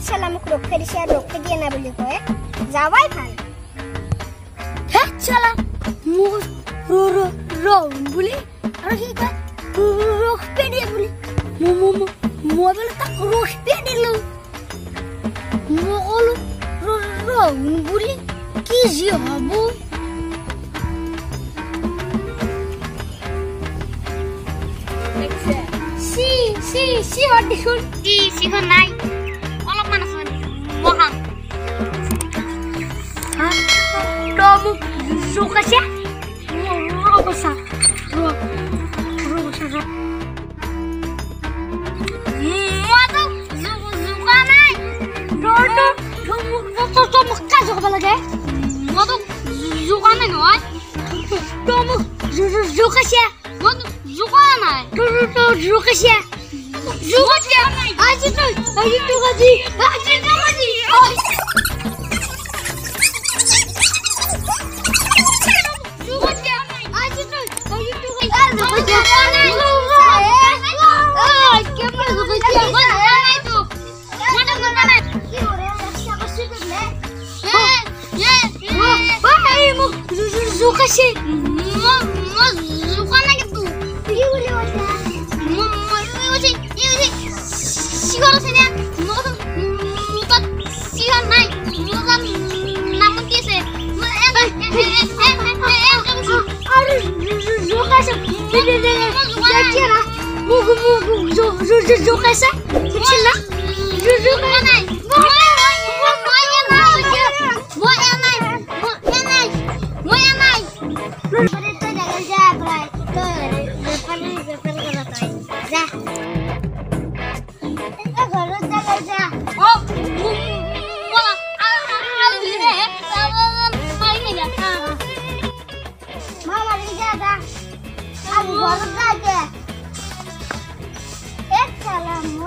চালা মোক ৰখে দিছে আৰু ৰখে দিয়ে না বুলি কয় যাৱাই ভাল হে চালা মোক বুলি আৰু কি কয় ৰখে দিয়ে বুলি মই বোলে তাক ৰখে দিলো মই ক'লো বুলি কি যি হ'ব Si hot dihun di sihon nai olop mana son mohang ha kamu suka sih robosa waduh suka nai dodo kamu kasih apa lagi waduh suka nai noy kamu suka sih waduh suka nai suka sih Jugat ya, aja tuh gaji. Jugat ya, aja tuh gaji. Suka sih, mau suka lagi tuh. Siguro sini mutat sihan naik mutat namun kise harus juga sih beda kira mugu juga sih kecil lah juga naik Mama lihat dah, aku baru saja. Salam.